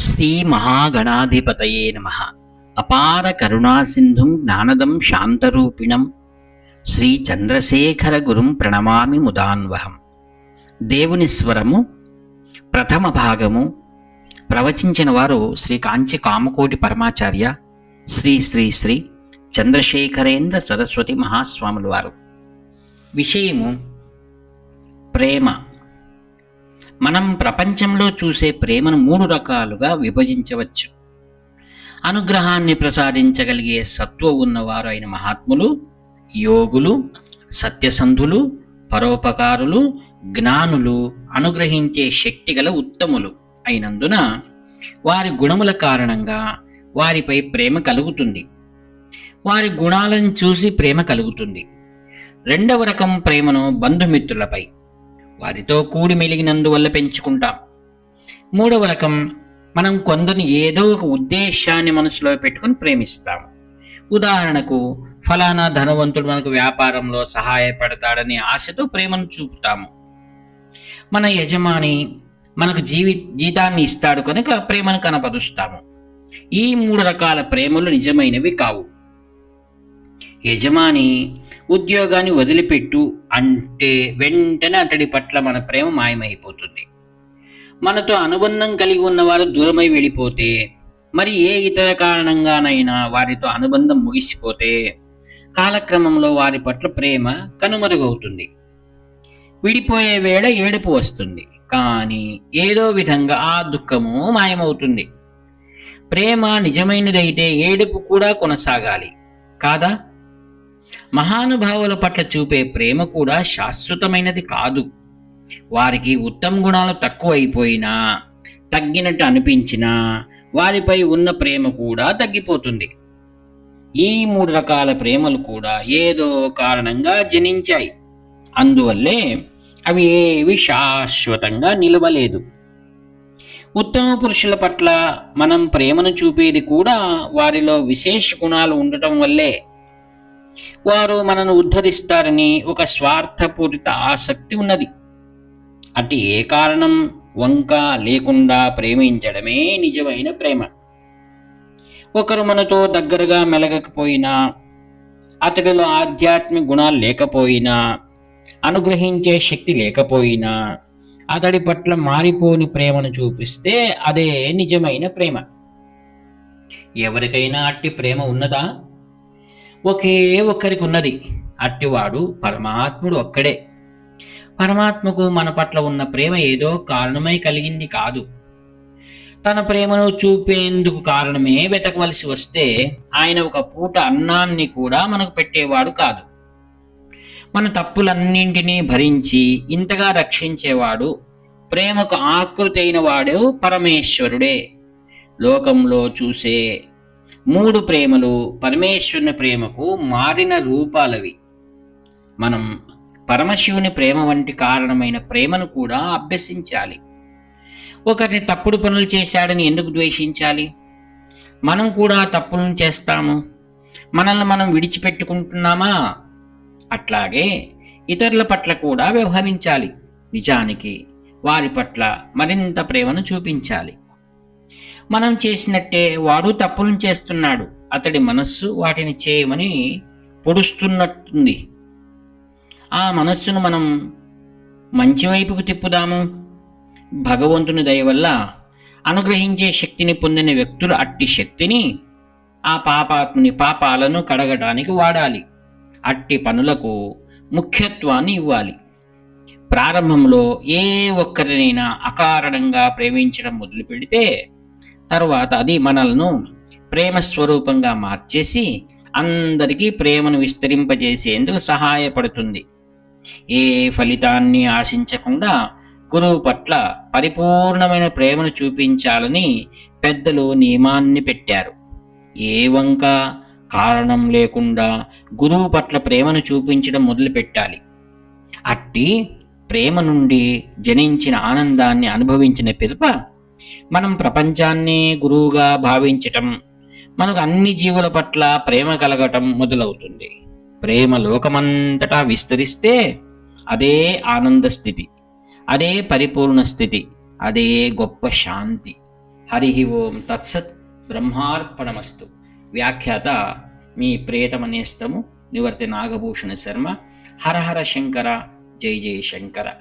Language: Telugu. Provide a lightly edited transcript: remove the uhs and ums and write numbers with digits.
శ్రీ మహాగణాధిపతయే నమః. అపార కరుణాసింధుం జ్ఞానదం శాంతరూపిణం శ్రీ చంద్రశేఖర గురుం ప్రణమామి ముదాన్వహం. దేవుని స్వరము ప్రథమ భాగము ప్రవచించిన వారు శ్రీ కాంచి కామకోటి పరమాచార్య శ్రీ శ్రీ శ్రీ చంద్రశేఖరేంద్ర సరస్వతి మహాస్వాములు వారు. విషయము ప్రేమ. మనం ప్రపంచంలో చూసే ప్రేమను 3 రకాలుగా విభజించవచ్చు. అనుగ్రహాన్ని ప్రసాదించగలిగే సత్వ ఉన్నవారు అయిన మహాత్ములు, యోగులు, సత్యసంధులు, పరోపకారులు, జ్ఞానులు, అనుగ్రహించే శక్తి గల ఉత్తములు అయినందున వారి గుణముల కారణంగా వారిపై ప్రేమ కలుగుతుంది. వారి గుణాలను చూసి ప్రేమ కలుగుతుంది. రెండవ రకం ప్రేమను బంధుమిత్రులపై, వారితో కూడి మెలిగినందువల్ల పెంచుకుంటాం. మూడవ రకం, మనం కొందరిని ఏదో ఒక ఉద్దేశాన్ని మనసులో పెట్టుకుని ప్రేమిస్తాము. ఉదాహరణకు, ఫలానా ధనవంతుడు మనకు వ్యాపారంలో సహాయపడతాడనే ఆశతో ప్రేమను చూపుతాము. మన యజమాని మనకు జీతాన్ని ఇస్తాడు కనుక ప్రేమను కనపరుస్తాము. ఈ 3 రకాల ప్రేమలు నిజమైనవి కావు. యజమాని ఉద్యోగాన్ని వదిలిపెట్టు అంటే వెంటనే అతడి పట్ల మన ప్రేమ మాయమైపోతుంది. మనతో అనుబంధం కలిగి ఉన్నవారు దూరమై వెళ్ళిపోతే, మరి ఏ ఇతర కారణంగానైనా వారితో అనుబంధం ముగిసిపోతే కాలక్రమంలో వారి పట్ల ప్రేమ కనుమరుగవుతుంది. విడిపోయే వేళ ఏడుపు వస్తుంది, కానీ ఏదో విధంగా ఆ దుఃఖము మాయమవుతుంది. ప్రేమ నిజమైనదైతే ఏడుపు కూడా కొనసాగాలి కాదా? మహానుభావుల పట్ల చూపే ప్రేమ కూడా శాశ్వతమైనది కాదు. వారికి ఉత్తమ గుణాలు తక్కువైపోయినా, తగ్గినట్టు అనిపించినా వారిపై ఉన్న ప్రేమ కూడా తగ్గిపోతుంది. ఈ 3 రకాల ప్రేమలు కూడా ఏదో కారణంగా జనించాయి. అందువల్లే అవి ఏవి శాశ్వతంగా నిలవలేదు. ఉత్తమ పురుషుల పట్ల మనం ప్రేమను చూపేది కూడా వారిలో విశేష గుణాలు ఉండటం వల్లే. వారు మనను ఉద్ధరిస్తారని ఒక స్వార్థపూరిత ఆసక్తి ఉన్నది. అటు ఏ కారణం వంక లేకుండా ప్రేమించడమే నిజమైన ప్రేమ. ఒకరు మనతో దగ్గరగా మెలగకపోయినా, అతడిలో ఆధ్యాత్మిక గుణాలు లేకపోయినా, అనుగ్రహించే శక్తి లేకపోయినా, అతడి పట్ల మారిపోని ప్రేమను చూపిస్తే అదే నిజమైన ప్రేమ. ఎవరికైనా అట్టి ప్రేమ ఉన్నదా? ఒకే ఒక్కరికి ఉన్నది. అట్టివాడు పరమాత్ముడు ఒక్కడే. పరమాత్మకు మన పట్ల ఉన్న ప్రేమ ఏదో కారణమై కలిగింది కాదు. తన ప్రేమను చూపేందుకు కారణమే వెతకవలసి వస్తే ఆయన ఒక పూట అన్నాన్ని కూడా మనకు పెట్టేవాడు కాదు. మన తప్పులన్నింటినీ భరించి ఇంతగా రక్షించేవాడు, ప్రేమకు ఆకృతి అయిన వాడు పరమేశ్వరుడే. లోకంలో చూసే 3 ప్రేమలు పరమేశ్వరుని ప్రేమకు మారిన రూపాలవి. మనం పరమశివుని ప్రేమ వంటి కారణమైన ప్రేమను కూడా అభ్యసించాలి. ఒకరిని తప్పుడు పనులు చేశాడని ఎందుకు ద్వేషించాలి? మనం కూడా తప్పులను చేస్తాము. మనల్ని మనం విడిచిపెట్టుకుంటున్నామా? అట్లాగే ఇతరుల పట్ల కూడా వ్యవహరించాలి. నిజానికి వారి పట్ల మరింత ప్రేమను చూపించాలి. మనం చేసినట్టే వాడు తప్పులను చేస్తున్నాడు. అతడి మనస్సు వాటిని చేయమని పొడుస్తున్నట్టుంది. ఆ మనస్సును మనం మంచి వైపుకు తిప్పుదాము. భగవంతుని దయ వల్ల అనుగ్రహించే శక్తిని పొందిన వ్యక్తులు అట్టి శక్తిని ఆ పాపాత్ముని పాపాలను కడగడానికి వాడాలి. అట్టి పనులకు ముఖ్యత్వాన్ని ఇవ్వాలి. ప్రారంభంలో ఏ ఒక్కరినైనా అకారణంగా ప్రేమించడం మొదలు పెడితే తరువాత అది మనల్ని ప్రేమ స్వరూపంగా మార్చేసి అందరికీ ప్రేమను విస్తరింపజేసేందుకు సహాయపడుతుంది. ఏ ఫలితాన్ని ఆశించకుండా గురువు పట్ల పరిపూర్ణమైన ప్రేమను చూపించాలని పెద్దలు నియమాన్ని పెట్టారు. ఏ వంక కారణం లేకుండా గురువు పట్ల ప్రేమను చూపించడం మొదలుపెట్టాలి. అట్టి ప్రేమ నుండి జనించిన ఆనందాన్ని అనుభవించిన పిదప మనం ప్రపంచాన్ని గురువుగా భావించటం, మనకు అన్ని జీవుల పట్ల ప్రేమ కలగటం మొదలవుతుంది. ప్రేమ లోకమంతటా విస్తరిస్తే అదే ఆనంద స్థితి, అదే పరిపూర్ణ స్థితి, అదే గొప్ప శాంతి. హరి ఓం తత్సత్. బ్రహ్మార్పణమస్తు. వ్యాఖ్యాత మీ ప్రియతమ నేస్తము నివర్తి నాగభూషణ శర్మ. హర హర శంకర, జై జై శంకర.